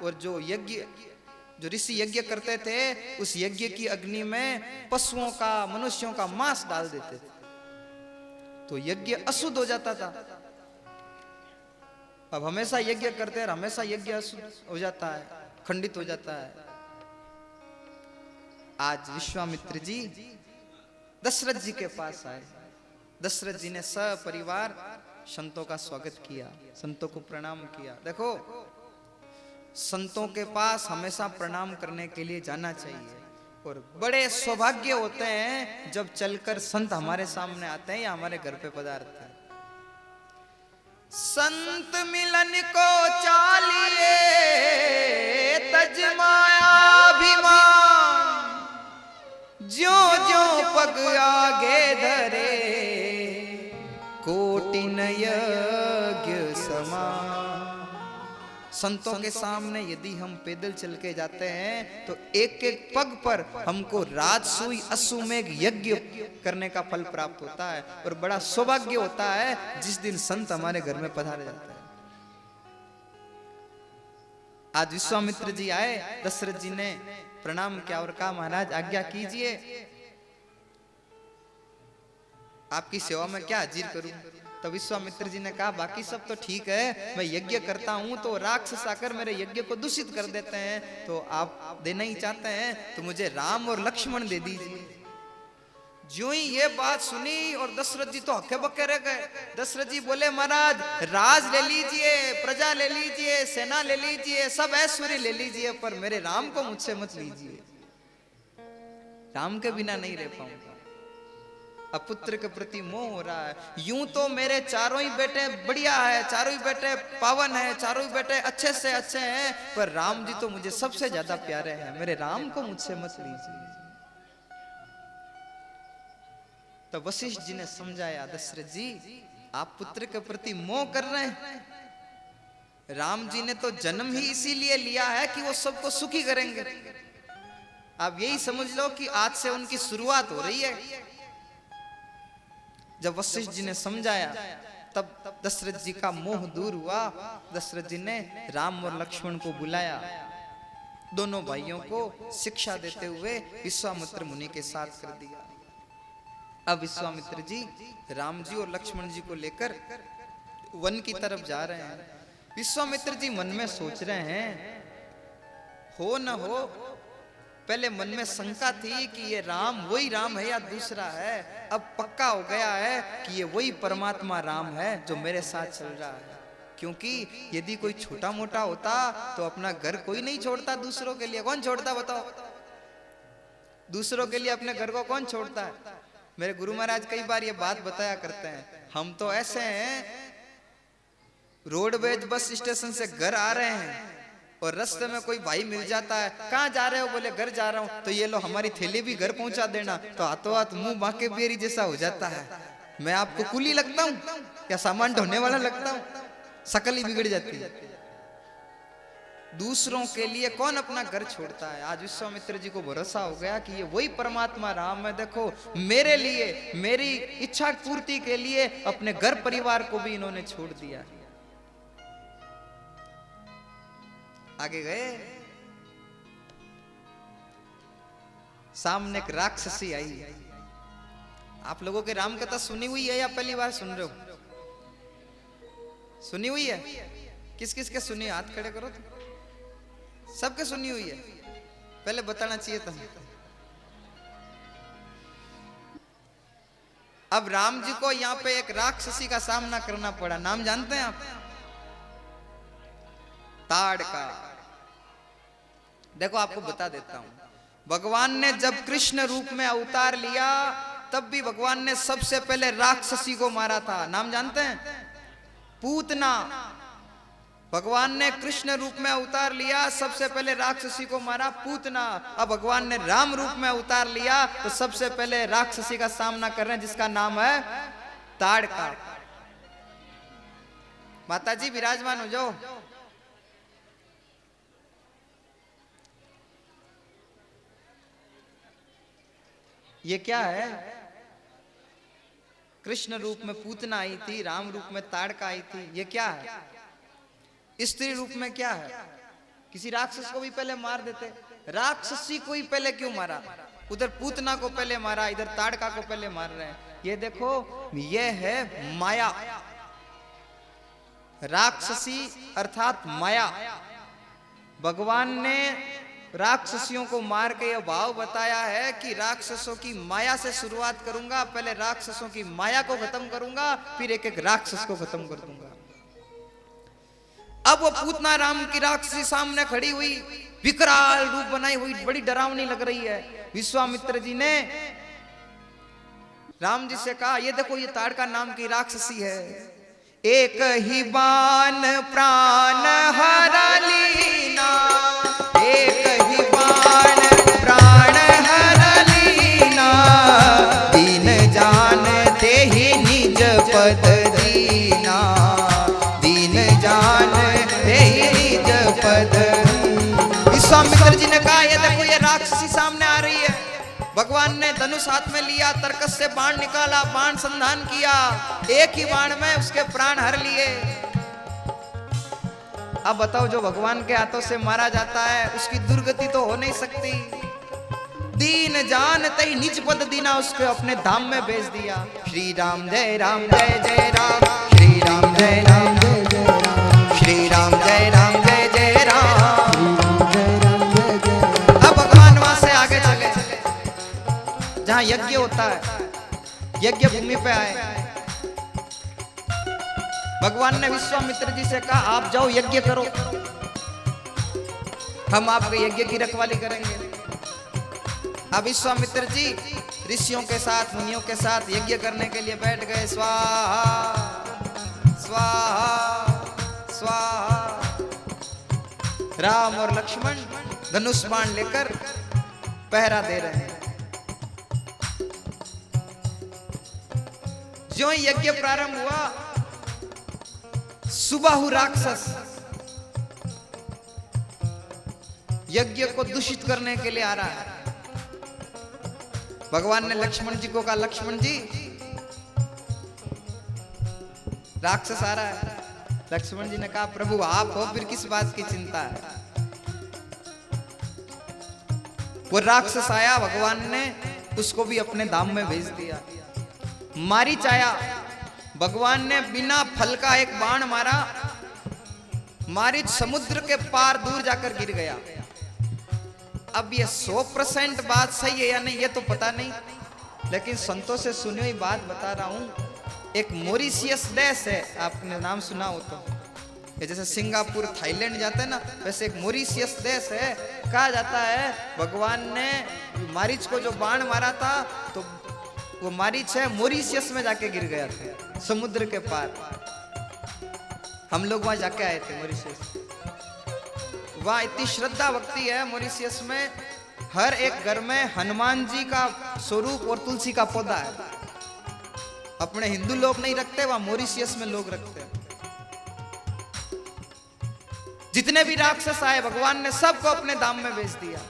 और जो ऋषि यज्ञ करते थे उस यज्ञ की अग्नि में पशुओं का मनुष्यों का मांस डाल देते थे, तो यज्ञ अशुद्ध हो जाता था। अब हमेशा यज्ञ करते हैं, हमेशा यज्ञ अशुद्ध हो जाता है, खंडित हो जाता है। आज विश्वामित्र जी दशरथ जी के पास आए। दशरथ जी ने सपरिवार संतों का स्वागत किया, संतों को प्रणाम किया। देखो, संतों के पास हमेशा प्रणाम करने के लिए जाना चाहिए, और बड़े सौभाग्य होते हैं जब चलकर संत हमारे सामने आते हैं या हमारे घर पे पधारते हैं। संत मिलन को चालिए तजमायाभिमान, ज्यों ज्यों पग आगे धरे कोटिन यज्ञ समान। संतों के सामने यदि हम पैदल चल के जाते हैं तो एक एक पग पर हमको राजसूय अश्वमेघ यज्ञ करने का फल प्राप्त होता है, और बड़ा सौभाग्य होता है जिस दिन संत हमारे घर में पधारे जाते हैं। आज विश्वामित्र जी आए, दशरथ जी ने प्रणाम किया और कहा, महाराज आज्ञा कीजिए, आपकी सेवा में क्या हाजिर करूं। तो विश्वामित्र जी ने कहा, बाकी सब तो ठीक है, मैं यज्ञ करता हूं तो राक्षस आकर मेरे यज्ञ को दूषित कर देते हैं, तो आप देना ही चाहते हैं तो मुझे राम और लक्ष्मण दे दीजिए। ज्यों ही ये बात सुनी और दशरथ जी तो हक्के बक्के रह गए। दशरथ जी बोले, महाराज राज ले लीजिए, प्रजा ले लीजिए, सेना ले लीजिए, सब ऐश्वर्य ले लीजिए, पर मेरे राम को मुझसे मत लीजिए। राम के बिना नहीं रह पाऊंगा। अब पुत्र के प्रति मोह हो रहा है। यूं तो मेरे चारों ही बेटे बढ़िया है, चारों ही बेटे पावन है, चारों ही बेटे अच्छे से अच्छे हैं, पर राम जी तो मुझे सबसे ज्यादा प्यारे हैं, मेरे राम को मुझसे मत लीजिए। तो वशिष्ठ जी ने समझाया, दशरथ जी आप पुत्र के प्रति मोह कर रहे हैं, राम जी ने तो जन्म ही इसीलिए लिया है कि वो सबको सुखी करेंगे। आप यही समझ लो कि आज से उनकी शुरुआत हो रही है। जब वशिष्ठ जी ने समझाया तब दशरथ जी का मोह दूर हुआ। दशरथ जी ने राम और लक्ष्मण को बुलाया, दोनों भाइयों को शिक्षा देते हुए विश्वामित्र मुनि के साथ कर दिया। अब विश्वामित्र जी राम जी और लक्ष्मण जी को लेकर वन की तरफ जा रहे हैं। विश्वामित्र जी मन में सोच रहे हैं, हो न हो, पहले मन में शंका थी कि ये राम वही राम है या दूसरा है, अब पक्का हो गया है कि ये वही परमात्मा राम है जो मेरे साथ चल रहा है। क्योंकि यदि कोई छोटा मोटा होता तो अपना घर कोई नहीं छोड़ता दूसरों के लिए। कौन छोड़ता बताओ? दूसरों के लिए अपने घर को कौन छोड़ता है? मेरे गुरु महाराज कई बार ये बात बताया करते हैं, हम तो ऐसे हैं, रोडवेज बस स्टेशन से घर आ रहे हैं और रास्ते में कोई भाई मिल जाता है, कहाँ जा रहे हो? बोले घर जा रहा हूँ। तो ये लो हमारी थैली भी घर पहुंचा देना, तो हाथों हाथ मुंह बांके बेरी जैसा हो जाता है। मैं आपको कुली लगता हूँ या सामान ढोने वाला लगता हूँ? शकल ही बिगड़ जाती है। दूसरों के लिए कौन अपना घर छोड़ता है? आज विश्वामित्र जी को भरोसा हो गया कि ये वही परमात्मा राम है। देखो, मेरे लिए, मेरी इच्छा पूर्ति के लिए अपने घर परिवार को भी इन्होंने छोड़ दिया। आगे गए, सामने एक राक्षसी आई। आप लोगों के राम कथा सुनी हुई है या पहली बार सुन रहे हो? सुनी हुई है? किस किस के सुनी? हाथ खड़े करो तो। सबके सुनी हुई है? पहले बताना चाहिए था। अब राम जी को यहाँ पे एक राक्षसी का सामना करना पड़ा। नाम जानते हैं आप? ताड़का। देखो, आपको बता देता हूं, भगवान ने जब कृष्ण रूप में अवतार लिया तब भी भगवान ने सबसे पहले राक्षसी को मारा था। नाम जानते हैं? पूतना। भगवान ने कृष्ण रूप में अवतार लिया, सबसे पहले राक्षसी को मारा, पूतना। अब भगवान ने राम रूप में अवतार लिया तो सबसे पहले राक्षसी का सामना कर रहे हैं, जिसका नाम है ताड़का। माता जी विराजमान हो जाओ। ये क्या है? कृष्ण रूप में पूतना आई थी, राम रूप में ताड़का आई थी। ये क्या है? स्त्री रूप में क्या है? किसी राक्षस को भी पहले मार देते, राक्षसी को ही पहले क्यों मारा? उधर पूतना को पहले मारा, इधर ताड़का को पहले मार रहे हैं। ये देखो, ये है माया, राक्षसी अर्थात माया। भगवान ने राक्षसियों को मार के यह भाव बताया है कि राक्षसों की माया से शुरुआत करूंगा, पहले राक्षसों की माया को खत्म करूंगा, फिर एक एक राक्षस को खत्म कर दूंगा। अब वो पूतना राम की राक्षसी सामने खड़ी हुई, विकराल रूप बनाई हुई, बड़ी डरावनी लग रही है। विश्वामित्र जी ने राम जी से कहा, ये देखो ये ताड़का नाम की राक्षसी है, एक ही बाण प्राण हरा लीना, एक ही बाण प्राण हरा लीना, दीन जानते ही निज पद दीना, दीन जानते ही निज पद। विश्वामित्र जी ने कहा, ये देखो ये राक्षसी सामने आ रही है। भगवान ने धनुष हाथ में लिया, तरकस से बाण निकाला, बाण संधान किया, एक ही बाण में उसके प्राण हर लिए। अब बताओ, जो भगवान के हाथों से मारा जाता है उसकी दुर्गति तो हो नहीं सकती। दीन जानते ही निज पद दीना, उसको अपने धाम में भेज दिया। श्री राम जय राम जय जय राम, श्री राम जय राम जय जय राम, श्री राम जय राम जय जय राम। अब भगवान वहां से आगे चले, जहां यज्ञ होता है, यज्ञ भूमि पे आए। भगवान ने विश्वामित्र जी से कहा, आप जाओ यज्ञ करो, हम आपके यज्ञ की रखवाली करेंगे। अब विश्वामित्र जी ऋषियों के साथ, मुनियों के साथ यज्ञ करने के लिए बैठ गए। स्वाहा स्वाहा स्वाहा। राम और लक्ष्मण धनुष बाण लेकर पहरा दे रहे हैं। जो यज्ञ प्रारंभ हुआ, सुबाहु राक्षस यज्ञ को दूषित करने के लिए आ रहा है। भगवान ने लक्ष्मण जी को कहा, लक्ष्मण जी राक्षस आ रहा है। लक्ष्मण जी ने कहा, प्रभु आप हो, फिर किस बात की चिंता है। वो राक्षस आया, भगवान ने उसको भी अपने धाम में भेज दिया। मारीच आया, भगवान ने बिना फल का एक बाण मारा, मारीच समुद्र के पार दूर जाकर गिर गया। अब ये 100% बात सही है या नहीं ये तो पता नहीं, लेकिन संतों से सुनी हुई बात बता रहा हूं। एक मॉरिशियस देश है, आपने नाम सुना हो तो, ये जैसे सिंगापुर थाईलैंड जाते हैं ना, वैसे एक मॉरिशियस देश है। कहा जाता है भगवान ने मारीच को जो बाण मारा था, तो वो मारीच है मॉरिशियस में जाके गिर गया था, समुद्र के पार। हम लोग वहां जाके आए थे मॉरिशियस। वहां इतनी श्रद्धा भक्ति है मॉरिशियस में, हर एक घर में हनुमान जी का स्वरूप और तुलसी का पौधा है। अपने हिंदू लोग नहीं रखते, वहां मॉरिशियस में लोग रखते हैं। जितने भी राक्षस आए, भगवान ने सबको अपने धाम में भेज दिया।